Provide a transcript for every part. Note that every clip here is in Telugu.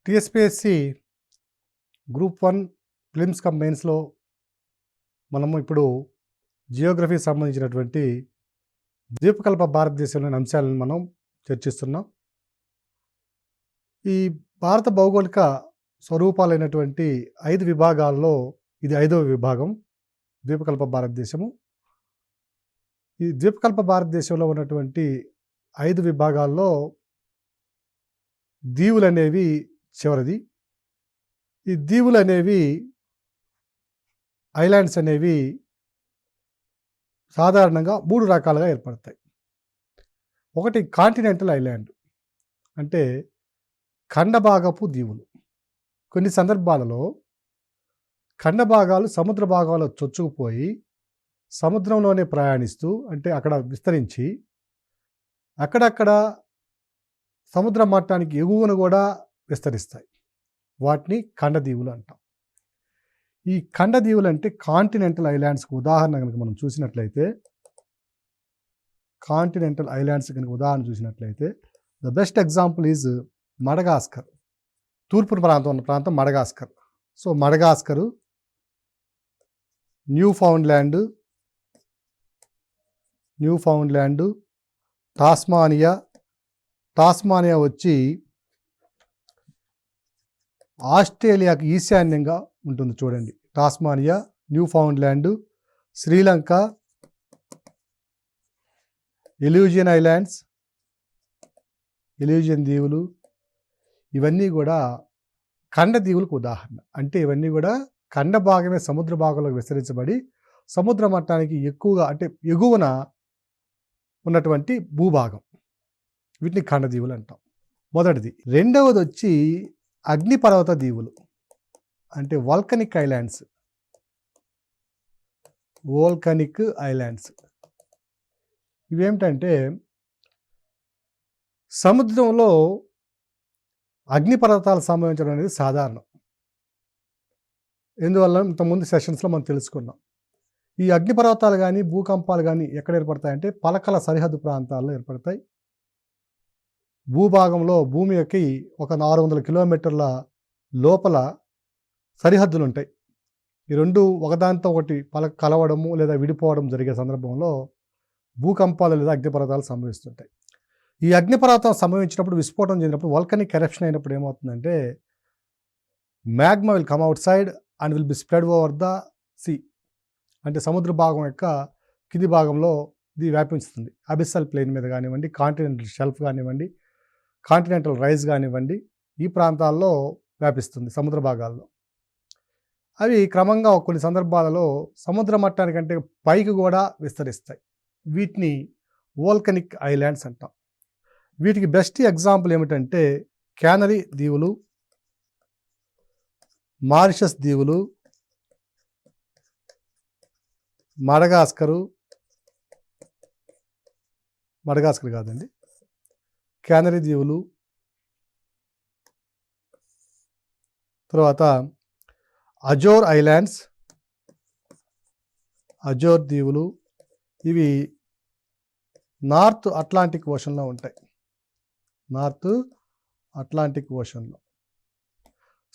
టీఎస్పీఎస్సీ గ్రూప్ 1 ప్రిలిమ్స్ కమ్ మెయిన్స్‌లో మనము ఇప్పుడు జియోగ్రఫీకి సంబంధించినటువంటి ద్వీపకల్ప భారతదేశంలోని అంశాలను మనం చర్చిస్తున్నాం. ఈ భారత భౌగోళిక స్వరూపాలైనటువంటి 5 విభాగాల్లో ఇది 5వ విభాగం ద్వీపకల్ప భారతదేశము. ఈ ద్వీపకల్ప భారతదేశంలో ఉన్నటువంటి 5 విభాగాల్లో దీవులనేవి చివరిది. ఈ దీవులనేవి ఐలాండ్స్ అనేవి సాధారణంగా 3 రకాలుగా ఏర్పడతాయి. ఒకటి కాంటినెంటల్ ఐలాండ్ అంటే ఖండభాగపు దీవులు. కొన్ని సందర్భాలలో ఖండభాగాలు సముద్ర భాగాల్లో చొచ్చుకుపోయి సముద్రంలోనే ప్రయాణిస్తూ అంటే అక్కడ విస్తరించి అక్కడక్కడ సముద్ర మట్టానికి ఎగువన కూడా విస్తరిస్తాయి. వాటిని ఖండదీవులు అంటాం. ఈ ఖండదీవులు అంటే కాంటినెంటల్ ఐలాండ్స్కి ఉదాహరణ కనుక మనం చూసినట్లయితే the best example is Madagascar. తూర్పు ప్రాంతం ఉన్న ప్రాంతం Madagascar. So Madagascar, Newfoundland, Tasmania వచ్చి ఆస్ట్రేలియాకి ఈశాన్యంగా ఉంటుంది చూడండి. టాస్మానియా, న్యూఫౌండ్లాండ్, శ్రీలంక, ఎల్యూజియన్ ఐలాండ్స్, ఎల్యూజియన్ దీవులు, ఇవన్నీ కూడా ఖండ దీవులకు ఉదాహరణ. అంటే ఇవన్నీ కూడా ఖండ భాగమే సముద్ర భాగంలోకి విస్తరించబడి సముద్ర మట్టానికి ఎక్కువగా అంటే ఎగువన ఉన్నటువంటి భూభాగం. వీటిని ఖండదీవులు అంటాం. మొదటిది. రెండవది వచ్చి అగ్నిపర్వత దీవులు అంటే వోల్కనిక్ ఐలాండ్స్. ఇవేమిటంటే సముద్రంలో అగ్నిపర్వతాలు సంభవించడం అనేది సాధారణం. ఎందువల్ల ఇంతకుముందు సెషన్స్లో మనం తెలుసుకున్నాం. ఈ అగ్నిపర్వతాలు కానీ భూకంపాలు కానీ ఎక్కడ ఏర్పడతాయంటే పలకల సరిహద్దు ప్రాంతాల్లో ఏర్పడతాయి. భూభాగంలో భూమికి ఒక 400 కిలోమీటర్ల లోపల సరిహద్దులు ఉంటాయి. ఈ రెండు ఒకదానితో ఒకటి కలవడము లేదా విడిపోవడం జరిగే సందర్భంలో భూకంపాలు లేదా అగ్నిపర్వతాలు సంభవిస్తుంటాయి. ఈ అగ్నిపర్వతం సంభవించినప్పుడు విస్ఫోటనం చెందినప్పుడు వోల్కనిక్ ఎరప్షన్ అయినప్పుడు ఏమవుతుందంటే magma will come outside and will be spread over the sea. అంటే సముద్ర భాగం యొక్క కింది భాగంలో ఇది వ్యాపించుతుంది. అబిస్సల్ ప్లేన్ మీద కానివ్వండి, కాంటినెంటల్ షెల్ఫ్ కానివ్వండి, కాంటినెంటల్ రైజ్ కానివ్వండి, ఈ ప్రాంతాల్లో వ్యాపిస్తుంది సముద్ర భాగాల్లో. అవి క్రమంగా కొన్ని సందర్భాలలో సముద్ర మట్టానికంటే పైకి కూడా విస్తరిస్తాయి. వీటిని వోల్కనిక్ ఐలాండ్స్ అంటాం. వీటికి బెస్ట్ ఎగ్జాంపుల్ ఏమిటంటే క్యానరీ దీవులు, మారిషస్ దీవులు, మడగాస్కర్ కాదండి, క్యానరీ దీవులు, తర్వాత అజోర్ దీవులు. ఇవి నార్త్ అట్లాంటిక్ ఓషన్లో ఉంటాయి.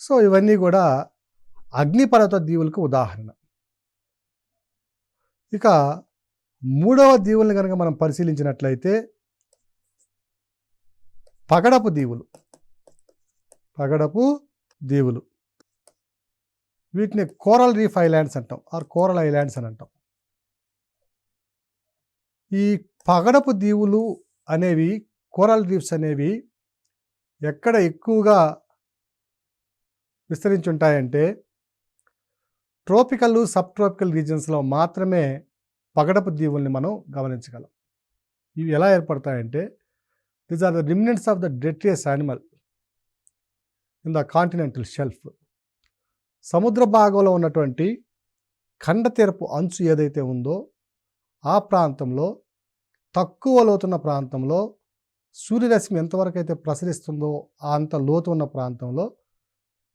సో ఇవన్నీ కూడా అగ్నిపర్వత దీవులకు ఉదాహరణ. ఇక మూడవ దీవుల్ని కనుక మనం పరిశీలించినట్లయితే పగడపు దీవులు. వీటిని కోరల్ రీఫ్ ఐలాండ్స్ అంటాం, కోరల్ ఐలాండ్స్ అని అంటాం. ఈ పగడపు దీవులు అనేవి, కోరల్ రీఫ్స్ అనేవి ఎక్కడ ఎక్కువగా విస్తరించి ఉంటాయంటే ట్రోపికల్, సబ్ ట్రోపికల్ రీజియన్స్లో మాత్రమే పగడపు దీవుల్ని మనం గమనించగలం. ఇవి ఎలా ఏర్పడతాయంటే these are the remnants of the detritus animal in the continental shelf. సముద్ర భాగంలో ఉన్నటువంటి ఖండ తీరపు అంచు ఏదైతే ఉందో ఆ ప్రాంతంలో, తక్కువ లోతున్న ప్రాంతంలో, సూర్యరశ్మి ఎంతవరకు అయితే ప్రసరిస్తుందో అంత లోతు ఉన్న ప్రాంతంలో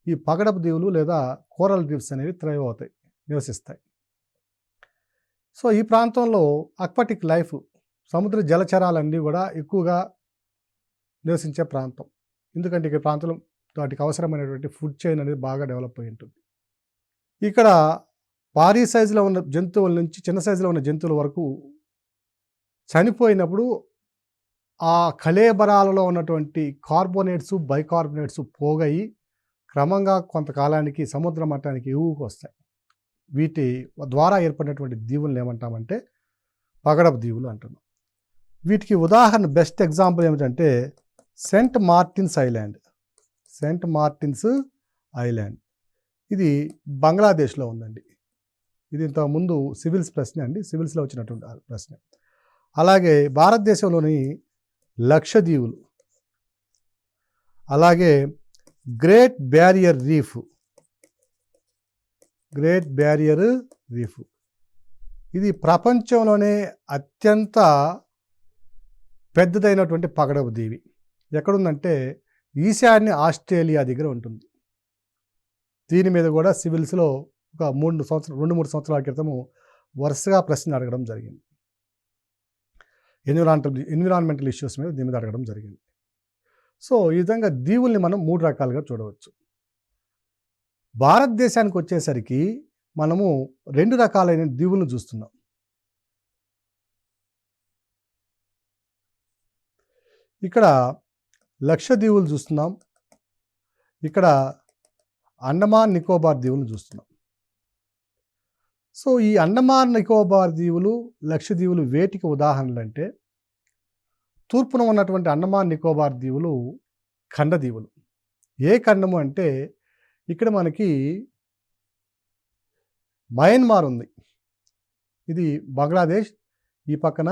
ఈ పగడపు దీవులు లేదా కోరల్ రీఫ్స్ అనేవి థ్రైవ్ అవుతాయి, నివసిస్తాయి. సో ఈ ప్రాంతంలో అక్వాటిక్ లైఫ్, సముద్ర జలచరాలన్నీ కూడా ఎక్కువగా నివసించే ప్రాంతం. ఎందుకంటే ఈ ప్రాంతంలో వాటికి అవసరమైనటువంటి ఫుడ్ చైన్ అనేది బాగా డెవలప్ అయి ఉంటుంది. ఇక్కడ భారీ సైజులో ఉన్న జంతువుల నుంచి చిన్న సైజులో ఉన్న జంతువుల వరకు చనిపోయినప్పుడు ఆ కళేబరాలలో ఉన్నటువంటి కార్బోనేట్స్, బైకార్బోనేట్స్ పోగయి క్రమంగా కొంతకాలానికి సముద్ర మట్టానికి ఎగువకు వస్తాయి. వీటి ద్వారా ఏర్పడినటువంటి దీవులను ఏమంటామంటే పగడపు దీవులు అంటున్నాం. వీటికి ఉదాహరణ బెస్ట్ ఎగ్జాంపుల్ ఏమిటంటే Saint Martin's island. Saint Martin's island ఇది బంగ్లాదేశ్లో ఉందండి. ఇది ఇంతకుముందు సివిల్స్ ప్రశ్న అండి, సివిల్స్లో వచ్చినటువంటి ప్రశ్న. అలాగే భారతదేశంలోని లక్షద్వీపులు, అలాగే great barrier reef, great barrier reef ఇది ప్రపంచంలోనే అత్యంత పెద్దదైనటువంటి పగడపు దీవి. ఎక్కడుందంటే ఈశాన్య ఆస్ట్రేలియా దగ్గర ఉంటుంది. దీని మీద కూడా సివిల్స్లో ఒక 2-3 సంవత్సరాల క్రితము వరుసగా ప్రశ్నలు అడగడం జరిగింది. ఎన్విరాన్మెంటల్ ఇష్యూస్ మీద దీని మీద అడగడం జరిగింది. సో ఈ విధంగా దీవుల్ని మనం 3 రకాలుగా చూడవచ్చు. భారతదేశానికి వచ్చేసరికి మనము 2 రకాలైన దీవులను చూస్తున్నాం. ఇక్కడ లక్షద్వీపులు చూస్తున్నాం, ఇక్కడ అండమాన్ నికోబార్ దీవులు చూస్తున్నాం. సో ఈ అండమాన్ నికోబార్ దీవులు, లక్షద్వీపులు వేటికి ఉదాహరణలు అంటే తూర్పున ఉన్నటువంటి అండమాన్ నికోబార్ దీవులు ఖండదీవులు. ఏ ఖండము అంటే ఇక్కడ మనకి మయన్మార్ ఉంది, ఇది బంగ్లాదేశ్, ఈ పక్కన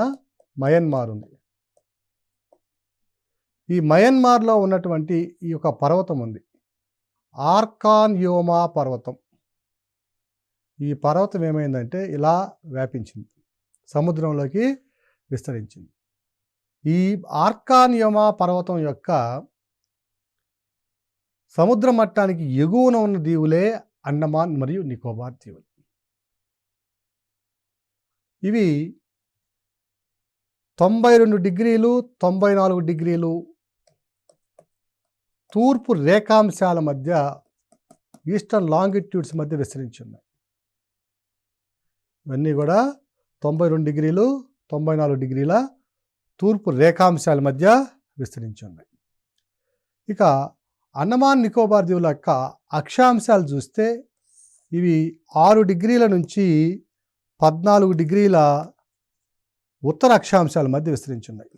మయన్మార్ ఉంది. ఈ మయన్మార్లో ఉన్నటువంటి ఈ యొక్క పర్వతం ఉంది, ఆర్కాన్ యోమా పర్వతం. ఈ పర్వతం ఏమైందంటే ఇలా వ్యాపించింది, సముద్రంలోకి విస్తరించింది. ఈ ఆర్కాన్ యోమా పర్వతం యొక్క సముద్ర మట్టానికి ఎగువన ఉన్న దీవులే అండమాన్ మరియు నికోబార్ దీవులు. ఇవి 92 డిగ్రీలు 94 డిగ్రీలు తూర్పు రేఖాంశాల మధ్య, ఈస్టర్న్ లాంగిట్యూడ్స్ మధ్య విస్తరించి ఉన్నాయి. ఇవన్నీ కూడా 92 డిగ్రీలు 94 డిగ్రీల తూర్పు రేఖాంశాల మధ్య విస్తరించి ఉన్నాయి. ఇక అండమాన్ నికోబార్ దీవుల యొక్క అక్షాంశాలు చూస్తే ఇవి 6 డిగ్రీల నుంచి 14 డిగ్రీల ఉత్తర అక్షాంశాల మధ్య విస్తరించి ఉన్నాయి.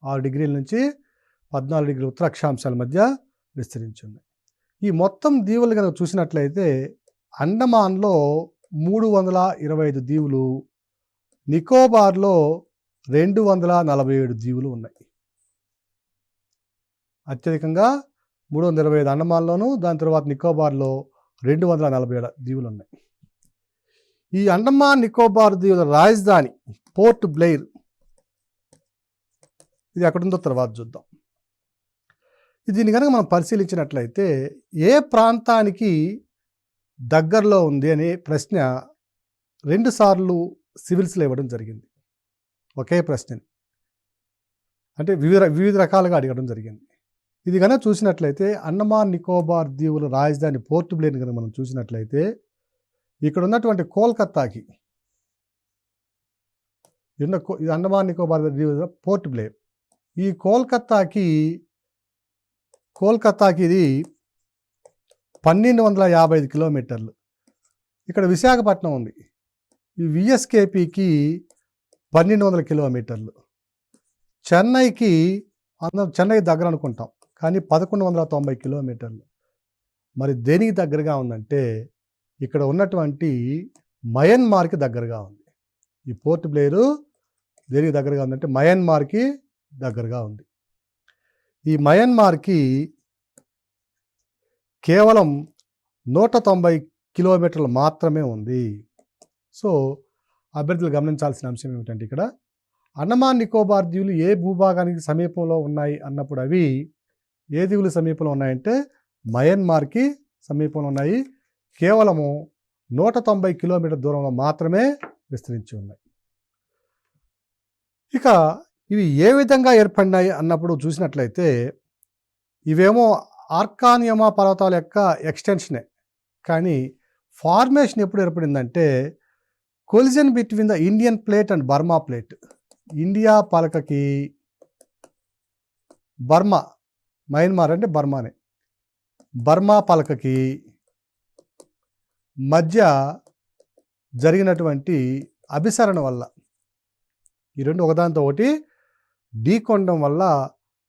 6 డిగ్రీల నుంచి 14 డిగ్రీల ఉత్తర అక్షాంశాల మధ్య విస్తరించి ఉన్నాయి. ఈ మొత్తం దీవులు కనుక చూసినట్లయితే అండమాన్లో 325 దీవులు, నికోబార్లో 247 దీవులు ఉన్నాయి. అత్యధికంగా 325 అండమాన్లోను, దాని తర్వాత నికోబార్లో 247 దీవులు ఉన్నాయి. ఈ అండమాన్ నికోబార్ దీవుల రాజధాని పోర్ట్ బ్లెయిర్, ఇది ఎక్కడుందో తర్వాత చూద్దాం. దీన్ని కనుక మనం పరిశీలించినట్లయితే ఏ ప్రాంతానికి దగ్గరలో ఉంది అనే ప్రశ్న 2 సార్లు సివిల్స్లో ఇవ్వడం జరిగింది. ఒకే ప్రశ్నని అంటే వివిధ రకాలుగా అడగడం జరిగింది. ఇది కనుక చూసినట్లయితే అండమాన్ నికోబార్ దీవుల రాజధాని పోర్ట్ బ్లెయిర్ కనుక మనం చూసినట్లయితే ఇక్కడ ఉన్నటువంటి కోల్కతాకి, అండమాన్ నికోబార్ దీవుల పోర్ట్ బ్లెయిర్, ఈ కోల్కతాకి ఇది 1255 కిలోమీటర్లు. ఇక్కడ విశాఖపట్నం ఉంది, ఈ విఎస్కేపికి 1200 కిలోమీటర్లు. చెన్నైకి చెన్నై దగ్గర అనుకుంటాం కానీ 1190 కిలోమీటర్లు. మరి దేనికి దగ్గరగా ఉందంటే ఇక్కడ ఉన్నటువంటి మయన్మార్కి దగ్గరగా ఉంది. ఈ పోర్ట్ బ్లెయిర్ దేనికి దగ్గరగా ఉందంటే మయన్మార్కి దగ్గరగా ఉంది. ఈ మయన్మార్కి కేవలం 190 కిలోమీటర్లు మాత్రమే ఉంది. సో అభ్యర్థులు గమనించాల్సిన అంశం ఏమిటంటే ఇక్కడ అండమాన్ నికోబార్ దీవులు ఏ భూభాగానికి సమీపంలో ఉన్నాయి అన్నప్పుడు అవి ఏ దీవులు సమీపంలో ఉన్నాయంటే మయన్మార్కి సమీపంలో ఉన్నాయి. కేవలము 190 కిలోమీటర్ దూరంలో మాత్రమే విస్తరించి ఉన్నాయి. ఇక ఇవి ఏ విధంగా ఏర్పడినాయి అన్నప్పుడు చూసినట్లయితే ఇవేమో ఆర్కానియమా పర్వతాల యొక్క ఎక్స్టెన్షనే. కానీ ఫార్మేషన్ ఎప్పుడు ఏర్పడిందంటే collision between the Indian plate and Burma plate. India పలకకి బర్మా, మయన్మార్ అంటే బర్మానే, బర్మా పలకకి మధ్య జరిగినటువంటి అభిసరణ వల్ల ఈ రెండు ఒకదానితో ఒకటి ఢీకొనడం వల్ల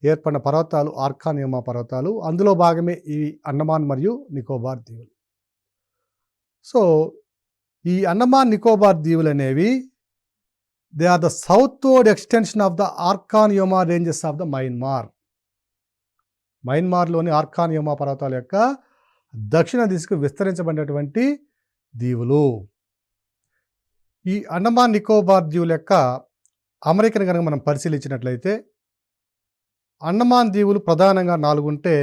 ఏర్పడిన పర్వతాలు ఆర్కానియమా పర్వతాలు. అందులో భాగమే ఈ అండమాన్ మరియు నికోబార్ దీవులు. సో ఈ అండమాన్ నికోబార్ దీవులు అనేవి they are the southward extension of the Arakan Yoma ranges of the Myanmar. మయన్మార్లోని ఆర్కానియోమా పర్వతాల యొక్క దక్షిణ దిశకు విస్తరించబడినటువంటి దీవులు. ఈ అండమాన్ నికోబార్ దీవుల యొక్క అమరికను కనుక మనం పరిశీలించినట్లయితే అండమాన్ దీవులు ప్రధానంగా 4 ఉంటే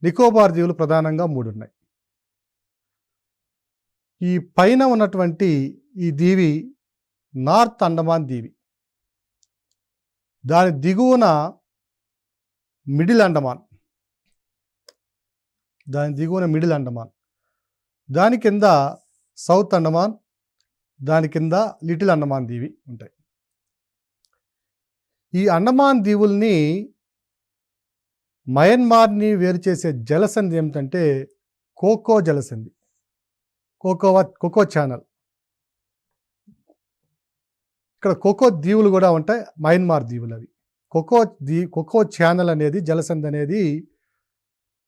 నికోబార్ దీవులు ప్రధానంగా 3 ఉన్నాయి. ఈ పైన ఉన్నటువంటి ఈ దీవి నార్త్ అండమాన్ దీవి, దాని దిగువన మిడిల్ అండమాన్, దాని కింద సౌత్ అండమాన్, దాని కింద లిటిల్ అండమాన్ దీవి ఉంటాయి. ఈ అండమాన్ దీవుల్ని మయన్మార్ని వేరు చేసే జలసంధి ఏమిటంటే కోకో జలసంధి, కోకో ఛానల్. ఇక్కడ కోకో దీవులు కూడా ఉంటాయి, మయన్మార్ దీవులు అవి. కోకో ఛానల్ అనేది, జలసంధి అనేది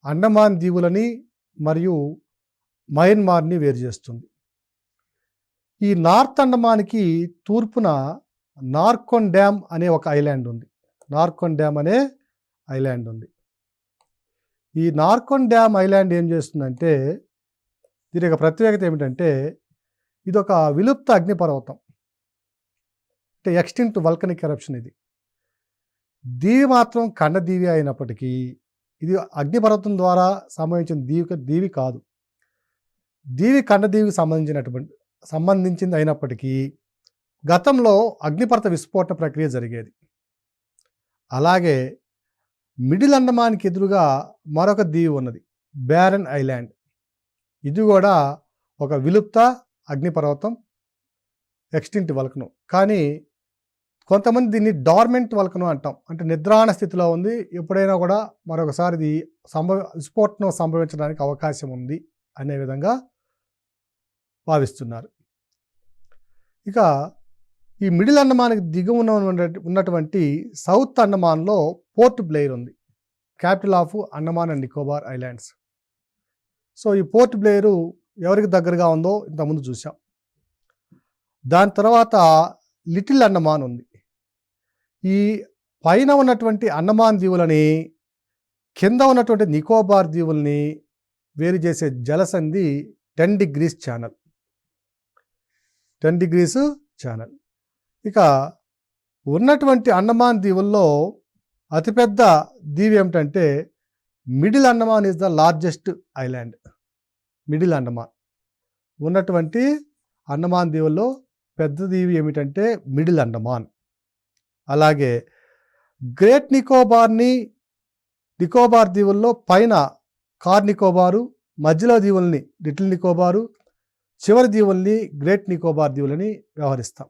అండమాన్ దీవులని మరియు మయన్మార్ని వేరు చేస్తుంది. ఈ నార్త్ అండమాన్కి తూర్పున నార్కోన్ డ్యామ్ అనే ఒక ఐలాండ్ ఉంది. ఈ నార్కోన్ డ్యామ్ ఐలాండ్ ఏం చేస్తుందంటే, దీని యొక్క ప్రత్యేకత ఏమిటంటే ఇది ఒక విలుప్త అగ్నిపర్వతం, అంటే ఎక్స్టింక్ట్ వల్కనిక్ ఎరప్షన్. ఇది దీవి మాత్రం ఖండదీవి అయినప్పటికీ ఇది అగ్నిపర్వతం ద్వారా సంభవించిన దీవి కాదు. దీవి ఖండదీవికి సంబంధించింది అయినప్పటికీ గతంలో అగ్నిపర్వత విస్ఫోటన ప్రక్రియ జరిగేది. అలాగే మిడిల్ అండమాన్కి ఎదురుగా మరొక దీవి ఉన్నది, బ్యారన్ ఐలాండ్. ఇది కూడా ఒక విలుప్త అగ్నిపర్వతం, ఎక్స్టింక్ట్ వల్కనో. కానీ కొంతమంది దీన్ని డార్మెంట్ వల్కనో అంటాం, అంటే నిద్రాణ స్థితిలో ఉంది, ఎప్పుడైనా కూడా మరొకసారి ఇది విస్ఫోటనం సంభవించడానికి అవకాశం ఉంది అనే విధంగా భావిస్తున్నారు. ఇక ఈ మిడిల్ అండమాన్కి దిగువన ఉన్నటువంటి సౌత్ అండమాన్లో పోర్ట్ బ్లెయిర్ ఉంది, capital of Andaman and Nicobar islands. So ఈ పోర్ట్ బ్లెయిర్ ఎవరికి దగ్గరగా ఉందో ఇంతకుముందు చూసాం. దాని తర్వాత లిటిల్ అండమాన్ ఉంది. ఈ పైన ఉన్నటువంటి అండమాన్ దీవులని, కింద ఉన్నటువంటి నికోబార్ దీవుల్ని వేరు చేసే జలసంధి 10 degrees ఛానల్. ఇక ఉన్నటువంటి అండమాన్ దీవుల్లో అతిపెద్ద దీవి ఏమిటంటే middle Andaman is the largest island. Middle Andaman ఉన్నటువంటి అండమాన్ దీవుల్లో పెద్ద దీవి ఏమిటంటే మిడిల్ అండమాన్. అలాగే గ్రేట్ నికోబార్ దీవుల్లో పైన కార్ నికోబారు, మధ్యలో దీవుల్ని లిటిల్ నికోబారు, చివరి దీవుల్ని గ్రేట్ నికోబార్ దీవులని వ్యవహరిస్తాం.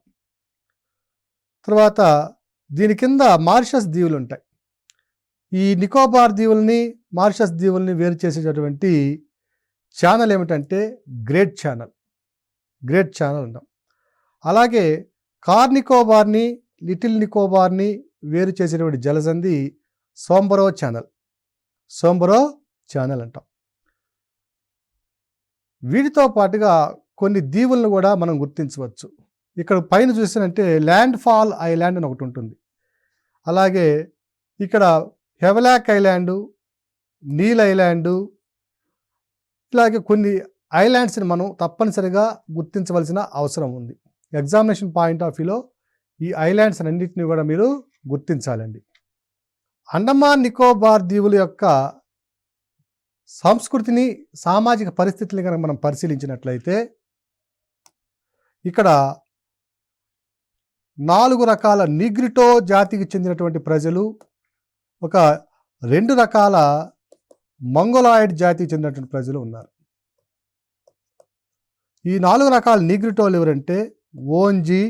తర్వాత దీని కింద మారిషస్ దీవులు ఉంటాయి. ఈ నికోబార్ దీవుల్ని, మారిషస్ దీవుల్ని వేరు చేసేటటువంటి ఛానల్ ఏమిటంటే గ్రేట్ ఛానల్ అంటాం. అలాగే కార్ నికోబార్ని, లిటిల్ నికోబార్ని వేరు చేసేటువంటి జలసంధి సోంబరో ఛానల్ అంటాం. వీటితో పాటుగా కొన్ని దీవులను కూడా మనం గుర్తించవచ్చు. ఇక్కడ పైన చూసినంటే ల్యాండ్ ఫాల్ ఐలాండ్ అని ఒకటి ఉంటుంది. అలాగే ఇక్కడ హెవలాక్ ఐలాండు, నీల్ ఐలాండు, ఇలాగే కొన్ని ఐలాండ్స్ని మనం తప్పనిసరిగా గుర్తించవలసిన అవసరం ఉంది. ఎగ్జామినేషన్ పాయింట్ ఆఫ్ వ్యూలో ఈ ఐలాండ్స్ అన్నింటినీ కూడా మీరు గుర్తించాలండి. అండమాన్ నికోబార్ దీవుల యొక్క సంస్కృతిని, సామాజిక పరిస్థితులను కనుక మనం పరిశీలించినట్లయితే ఇక్కడ 4 రకాల నిగ్రిటో జాతికి చెందినటువంటి ప్రజలు, ఒక 2 రకాల మంగోలాయిడ్ జాతికి చెందినటువంటి ప్రజలు ఉన్నారు. ఈ 4 రకాల నీగ్రిటోలు ఎవరంటే ఓంజీ,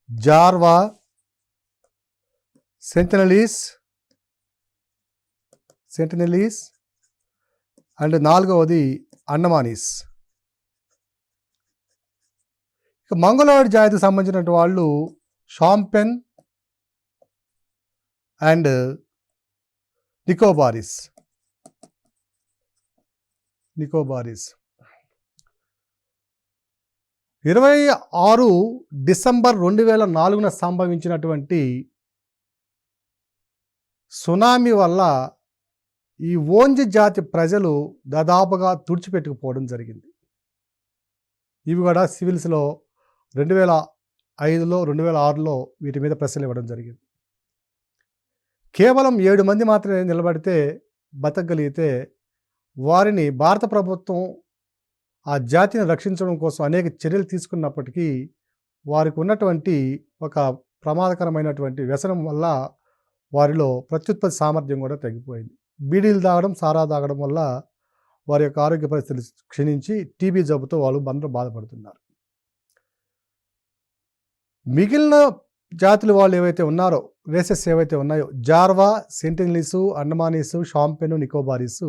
జార్వా, సెంటినలీస్ అండ్ 4వది అండమానీస్. ఇక మంగోలాయిడ్ జాతికి సంబంధించినటువంటి వాళ్ళు షాంపెన్ అండ్ నికోబారీస్. 26 డిసెంబర్ 2004 సంభవించినటువంటి సునామీ వల్ల ఈ ఓంజి జాతి ప్రజలు దాదాపుగా తుడిచిపెట్టుకుపోవడం జరిగింది. ఇవి కూడా సివిల్స్లో 2005లో 2006లో వీటి మీద ప్రశ్నలు ఇవ్వడం జరిగింది. కేవలం 7 మంది మాత్రమే నిలబడితే బతకగలిగితే వారిని భారత ప్రభుత్వం ఆ జాతిని రక్షించడం కోసం అనేక చర్యలు తీసుకున్నప్పటికీ వారికి ఉన్నటువంటి ఒక ప్రమాదకరమైనటువంటి వ్యసనం వల్ల వారిలో ప్రత్యుత్పత్తి సామర్థ్యం కూడా తగ్గిపోయింది. బీడీలు తాగడం, సారా తాగడం వల్ల వారి యొక్క ఆరోగ్య పరిస్థితులు క్షీణించి టీబీ జబ్బుతో వాళ్ళు అందరూ బాధపడుతున్నారు. మిగిలిన జాతులు వాళ్ళు ఏవైతే ఉన్నారో, రేసెస్ ఏవైతే ఉన్నాయో, జార్వా, సెంటినలీసు, అండమానీసు, షాంపెను, నికోబారీసు,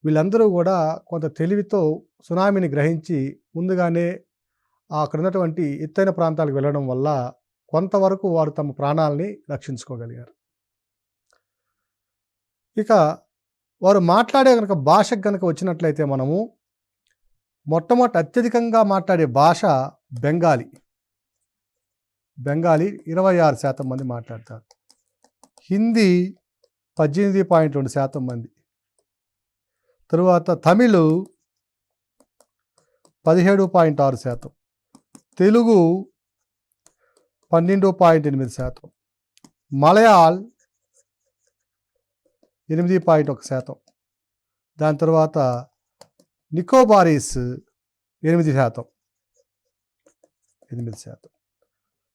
వీళ్ళందరూ కూడా కొంత తెలివితో సునామీని గ్రహించి ముందుగానే అక్కడ ఉన్నటువంటి ఎత్తైన ప్రాంతాలకు వెళ్ళడం వల్ల కొంతవరకు వారు తమ ప్రాణాలని రక్షించుకోగలిగారు. ఇక వారు మాట్లాడే కనుక భాషకు కనుక వచ్చినట్లయితే మనము మొట్టమొదటి అత్యధికంగా మాట్లాడే భాష బెంగాలీ. 26% మంది మాట్లాడతారు. హిందీ 18.2% మంది. తరువాత తమిళ్ 17.6%, తెలుగు 12.8%, మలయాళ్ 8.1%, దాని తర్వాత నికోబారీస్ 8%.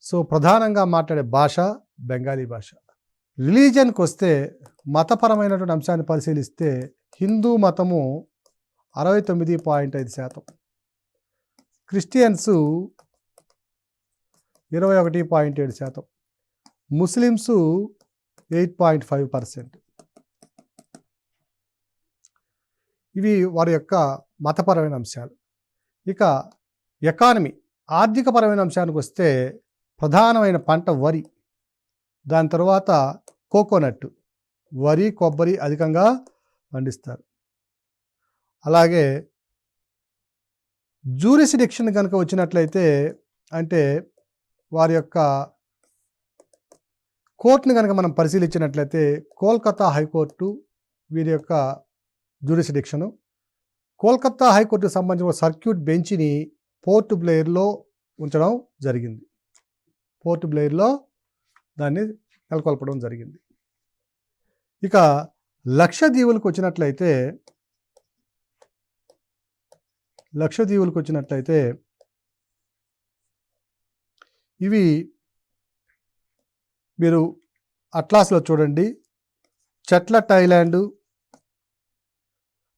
సో ప్రధానంగా మాట్లాడే భాష బెంగాలీ భాష. రిలీజియన్కి వస్తే మతపరమైనటువంటి అంశాన్ని పరిశీలిస్తే హిందూ మతము 69.5%, క్రిస్టియన్స్ 21.7%, ముస్లిమ్స్ 8.5%. ఇవి వారి యొక్క మతపరమైన అంశాలు. ఇక ఎకానమీ, ఆర్థికపరమైన అంశానికి వస్తే ప్రధానమైన పంట వరి, దాని తర్వాత కోకోనట్, వరి, కొబ్బరి అధికంగా పండిస్తారు. అలాగే జ్యూరిస్డిక్షన్ కనుక వచ్చినట్లయితే అంటే వారి యొక్క కోర్టుని కనుక మనం పరిశీలించినట్లయితే కోల్కతా హైకోర్టు వీరి యొక్క జ్యూరిస్డిక్షను. కోల్కతా హైకోర్టుకు సంబంధించిన సర్క్యూట్ బెంచ్ని పోర్ట్ బ్లెయిర్లో ఉంచడం జరిగింది. పోర్ట్ బ్లెయిర్లో దాన్ని నెలకొల్పడం జరిగింది. ఇక లక్షద్వీపులకు వచ్చినట్లయితే ఇవి మీరు అట్లాస్లో చూడండి. చట్లట్ ఐలాండు,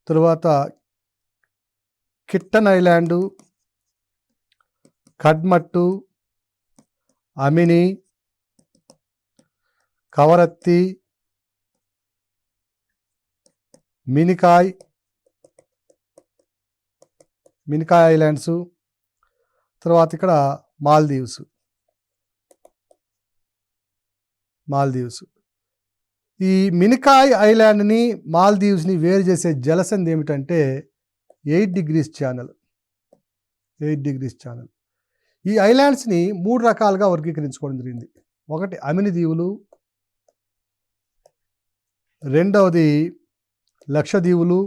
తరువాత కిట్టన్ ఐలాండు, కడ్మట్టు, అమిని, కవరత్తి, మినికాయ్ ఐలాండ్స్, తర్వాత ఇక్కడ మాల్దీవ్స్. ఈ మినికాయ్ ఐలాండ్ని మాల్దీవ్స్ని వేరు చేసే జలసంధి ఏమిటంటే 8 degrees ఛానల్. ఈ ఐలాండ్స్ని 3 రకాలుగా వర్గీకరించుకోవడం జరిగింది. ఒకటి అమిని దీవులు, రెండవది లక్షద్వీపులు,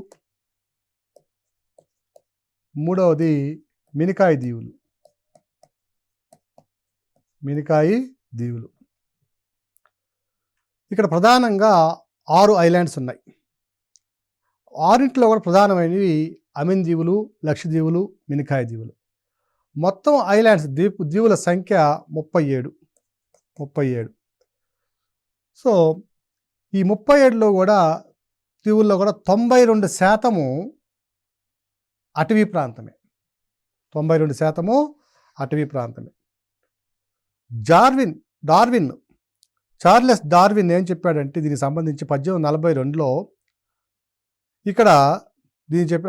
మూడవది మినికాయ్ దీవులు. ఇక్కడ ప్రధానంగా 6 ఐలాండ్స్ ఉన్నాయి. 6 కూడా ప్రధానమైనవి అమిన్ దీవులు, లక్షద్వీపులు, మినికాయ్ దీవులు. మొత్తం ఐలాండ్స్ దీవుల సంఖ్య 37. సో ఈ 37లో కూడా దీవుల్లో కూడా 92% అటవీ ప్రాంతమే. 92% అటవీ ప్రాంతమే. చార్లెస్ డార్విన్ ఏం చెప్పాడంటే దీనికి సంబంధించి 1842లో ఇక్కడ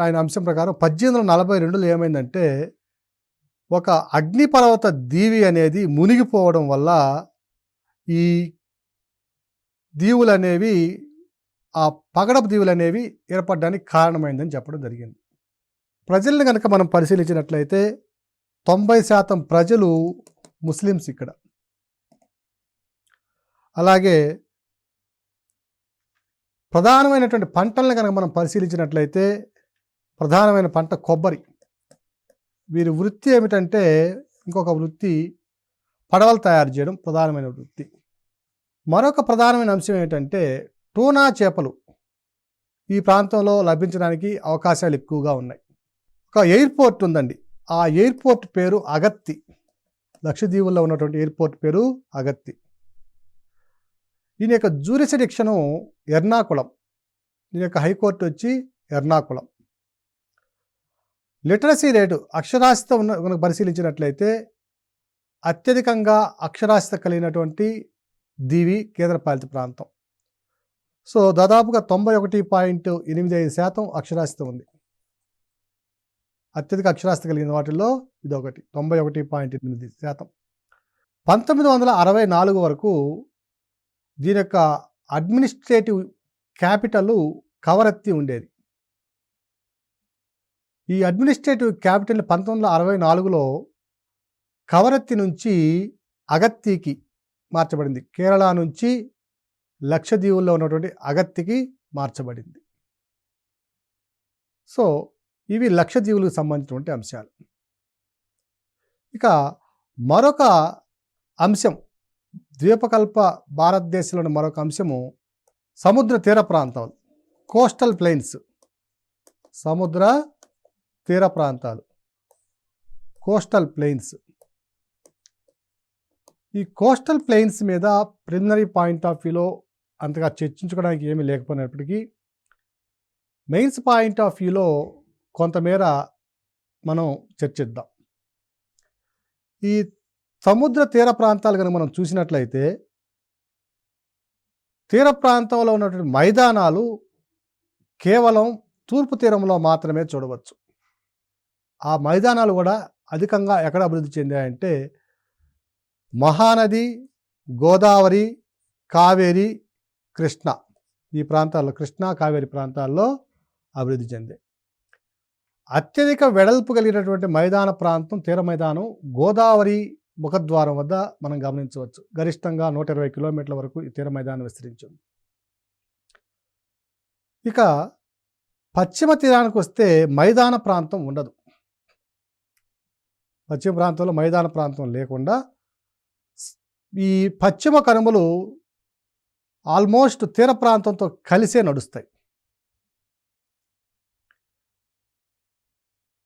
ఆయన అంశం ప్రకారం 1842లో ఏమైందంటే ఒక అగ్నిపర్వత దీవి అనేది మునిగిపోవడం వల్ల ఈ దీవులు అనేవి, ఆ పగడపు దీవులు అనేవి ఏర్పడడానికి కారణమైందని చెప్పడం జరిగింది. ప్రజల్ని కనుక మనం పరిశీలించినట్లయితే 90% ప్రజలు ముస్లిమ్స్ ఇక్కడ. అలాగే ప్రధానమైనటువంటి పంటలను కనుక మనం పరిశీలించినట్లయితే ప్రధానమైన పంట కొబ్బరి. వీరి వృత్తి ఏమిటంటే ఇంకొక వృత్తి పడవలు తయారు చేయడం ప్రధానమైన వృత్తి. మరొక ప్రధానమైన అంశం ఏంటంటే టూనా చేపలు ఈ ప్రాంతంలో లభించడానికి అవకాశాలు ఎక్కువగా ఉన్నాయి. ఒక ఎయిర్పోర్ట్ ఉందండి. ఆ ఎయిర్పోర్ట్ పేరు అగత్తి. లక్షద్వీపుల్లో ఉన్నటువంటి ఎయిర్పోర్ట్ పేరు అగత్తి. దీని యొక్క జ్యూరిస్డిక్షను ఎర్నాకుళం. దీని యొక్క హైకోర్టు వచ్చి ఎర్నాకుళం. లిటరసీ రేటు, అక్షరాస్యత కనుక పరిశీలించినట్లయితే అత్యధికంగా అక్షరాస్యత కలిగినటువంటి దీవి కేంద్రపాలిత ప్రాంతం. సో దాదాపుగా 91.85% అక్షరాస్యత ఉంది. అత్యధిక అక్షరాస్యత కలిగిన వాటిల్లో ఇదొకటి, 91.8%. 1964 వరకు దీని యొక్క అడ్మినిస్ట్రేటివ్ క్యాపిటల్ కవరత్తి ఉండేది. ఈ అడ్మినిస్ట్రేటివ్ క్యాపిటల్ 1964లో కవరత్తి నుంచి అగత్తికి మార్చబడింది. కేరళ నుంచి లక్షద్వీపుల్లో ఉన్నటువంటి అగత్తికి మార్చబడింది. సో ఇవి లక్షద్వీపులకు సంబంధించినటువంటి అంశాలు. ఇక మరొక అంశం, ద్వీపకల్ప భారతదేశంలోని మరొక అంశము సముద్ర తీర ప్రాంతాలు, కోస్టల్ ప్లెయిన్స్. సముద్ర తీర ప్రాంతాలు, కోస్టల్ ప్లెయిన్స్. ఈ కోస్టల్ ప్లెయిన్స్ మీద ప్రిలిమినరీ పాయింట్ ఆఫ్ వ్యూలో అంతగా చర్చించుకోవడానికి ఏమీ లేకపోయినప్పటికీ మెయిన్స్ పాయింట్ ఆఫ్ వ్యూలో కొంతమేర మనం చర్చిద్దాం. ఈ సముద్ర తీర ప్రాంతాలు కనుక మనం చూసినట్లయితే తీర ప్రాంతంలో ఉన్నటువంటి మైదానాలు కేవలం తూర్పు తీరంలో మాత్రమే చూడవచ్చు. ఆ మైదానాలు కూడా అధికంగా ఎక్కడ అభివృద్ధి చెందాయంటే మహానది, గోదావరి, కావేరి, కృష్ణ, ఈ ప్రాంతాల్లో, కృష్ణా కావేరి ప్రాంతాల్లో అభివృద్ధి చెందాయి. అత్యధిక వెడల్పు కలిగినటువంటి మైదాన ప్రాంతం, తీర మైదానం గోదావరి ముఖద్వారం వద్ద మనం గమనించవచ్చు. గరిష్టంగా 120 కిలోమీటర్ల వరకు ఈ తీర మైదానం విస్తరించింది. ఇక పశ్చిమ తీరానికి వస్తే మైదాన ప్రాంతం ఉండదు. పశ్చిమ ప్రాంతంలో మైదాన ప్రాంతం లేకుండా ఈ పశ్చిమ కనుమలు ఆల్మోస్ట్ తీర ప్రాంతంతో కలిసే నడుస్తాయి.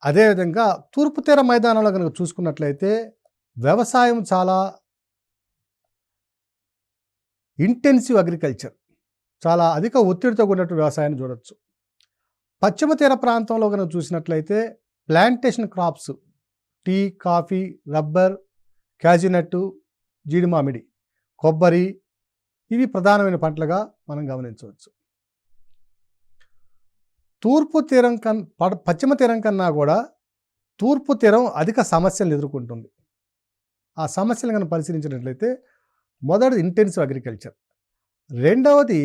అదేవిధంగా తూర్పు తీర మైదానంలో కనుక చూసుకున్నట్లయితే వ్యవసాయం చాలా ఇంటెన్సివ్ అగ్రికల్చర్, చాలా అధిక ఒత్తిడితో కూడినట్టు వ్యవసాయాన్ని చూడవచ్చు. పశ్చిమ తీర ప్రాంతంలో కనుక చూసినట్లయితే plantation crops, tea, coffee, rubber, cashew nut, జీడి మామిడి, కొబ్బరి, ఇవి ప్రధానమైన పంటలుగా మనం గమనించవచ్చు. పశ్చిమ తీరం కన్నా కూడా తూర్పు తీరం అధిక సమస్యలను ఎదుర్కొంటుంది. ఆ సమస్యలను కనుక పరిశీలించినట్లయితే మొదటిది ఇంటెన్సివ్ అగ్రికల్చర్, రెండవది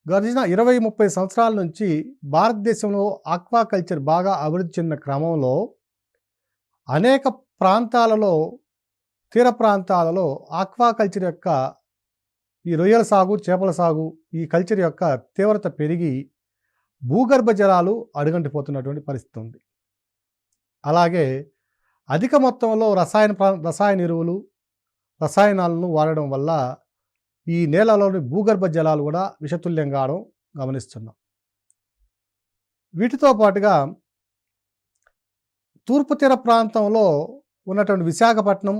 గడిచిన 20-30 సంవత్సరాల నుంచి భారతదేశంలో ఆక్వాకల్చర్ బాగా అభివృద్ధి చెందిన క్రమంలో అనేక ప్రాంతాలలో, తీర ప్రాంతాలలో ఆక్వాకల్చర్ యొక్క, ఈ రొయ్యల సాగు, చేపల సాగు, ఈ కల్చర్ యొక్క తీవ్రత పెరిగి భూగర్భ జలాలు అడుగంటిపోతున్నటువంటి పరిస్థితి ఉంది. అలాగే అధిక మొత్తంలో రసాయన ఎరువులు, రసాయనాలను వాడడం వల్ల ఈ నేలలోని భూగర్భ జలాలు కూడా విషతుల్యం కావడం గమనిస్తున్నాం. వీటితో పాటుగా తూర్పు తీర ప్రాంతంలో ఉన్నటువంటి విశాఖపట్నం,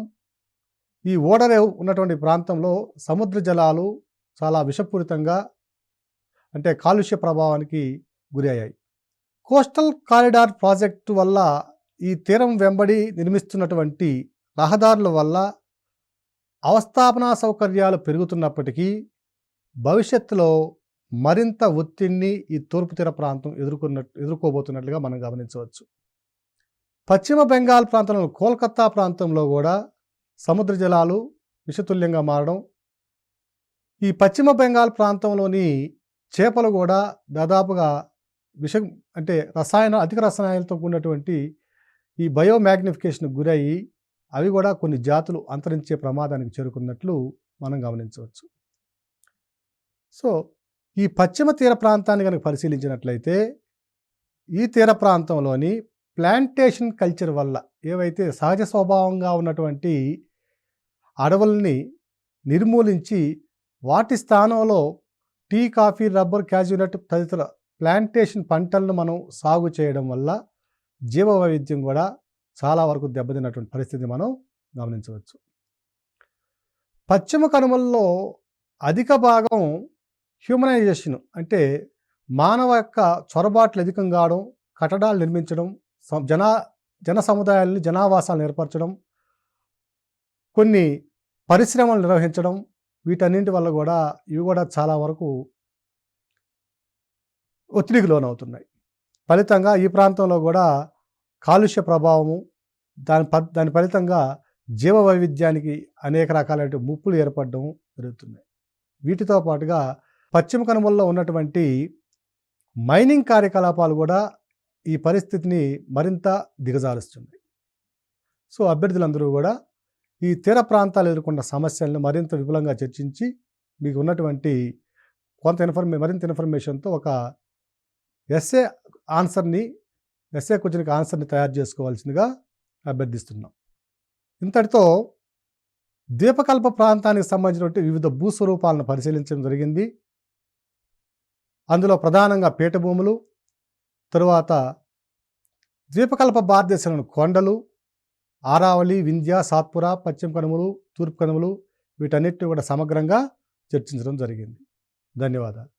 ఈ ఓడరేవు ఉన్నటువంటి ప్రాంతంలో సముద్ర జలాలు, చాలా విషపూరితంగా అంటే కాలుష్య ప్రభావానికి గురి అయ్యాయి. కోస్టల్ కారిడార్ ప్రాజెక్టు వల్ల ఈ తీరం వెంబడి నిర్మిస్తున్నటువంటి రహదారుల వల్ల అవస్థాపనా సౌకర్యాలు పెరుగుతున్నప్పటికీ భవిష్యత్తులో మరింత ఒత్తిడిని ఈ తూర్పు తీర ప్రాంతం ఎదుర్కోబోతున్నట్లుగా మనం గమనించవచ్చు. పశ్చిమ బెంగాల్ ప్రాంతంలో కోల్కతా ప్రాంతంలో కూడా సముద్ర జలాలు విషతుల్యంగా మారడం, ఈ పశ్చిమ బెంగాల్ ప్రాంతంలోని చేపలు కూడా దాదాపుగా విషం అంటే అధిక రసాయనాలతో కూడినటువంటి ఈ బయోమాగ్నిఫికేషన్కి గురయ్యి అవి కూడా కొన్ని జాతులు అంతరించే ప్రమాదానికి చేరుకున్నట్లు మనం గమనించవచ్చు. సో ఈ పశ్చిమ తీర ప్రాంతాన్ని కనుక పరిశీలించినట్లయితే ఈ తీర ప్రాంతంలోని ప్లాంటేషన్ కల్చర్ వల్ల ఏవైతే సహజ స్వభావంగా ఉన్నటువంటి అడవుల్ని నిర్మూలించి వాటి స్థానంలో టీ, కాఫీ, రబ్బర్, క్యాజునట్ తదితర ప్లాంటేషన్ పంటలను మనం సాగు చేయడం వల్ల జీవ వైవిధ్యం కూడా చాలా వరకు దెబ్బతిన్నటువంటి పరిస్థితి మనం గమనించవచ్చు. పశ్చిమ కనుమల్లో అధిక భాగం హ్యూమనైజేషన్ అంటే మానవ యొక్క చొరబాట్లు అధికం కావడం, కట్టడాలు నిర్మించడం, జన సముదాయాలని జనావాసాలను ఏర్పరచడం, కొన్ని పరిశ్రమలు నిర్వహించడం, వీటన్నింటి వల్ల కూడా ఇవి కూడా చాలా వరకు ఒత్తిడికి లోనవుతున్నాయి. ఫలితంగా ఈ ప్రాంతంలో కూడా కాలుష్య ప్రభావము దాని ఫలితంగా జీవ వైవిధ్యానికి అనేక రకాలైన ముప్పులు ఏర్పడడం జరుగుతున్నాయి. వీటితో పాటుగా పశ్చిమ కనుమల్లో ఉన్నటువంటి మైనింగ్ కార్యకలాపాలు కూడా ఈ పరిస్థితిని మరింత దిగజారుస్తున్నాయి. సో అభ్యర్థులందరూ కూడా ఈ తీర ప్రాంతాలు ఎదుర్కొన్న సమస్యలను మరింత విపులంగా చర్చించి మీకు ఉన్నటువంటి మరింత ఇన్ఫర్మేషన్తో ఒక ఎస్ఏ క్వశ్చన్కి ఆన్సర్ని తయారు చేసుకోవాల్సిందిగా అభ్యర్థిస్తున్నాం. ఇంతటితో ద్వీపకల్ప ప్రాంతానికి సంబంధించినటువంటి వివిధ భూస్వరూపాలను పరిశీలించడం జరిగింది. అందులో ప్రధానంగా పీఠభూములు, తరువాత ద్వీపకల్ప భారతదేశంలోని కొండలు, ఆరావళి, వింధ్య, సాత్పుర, పశ్చిమ కనుమలు, తూర్పు కనుమలు వీటన్నిటిని కూడా సమగ్రంగా చర్చించడం జరిగింది. ధన్యవాదాలు.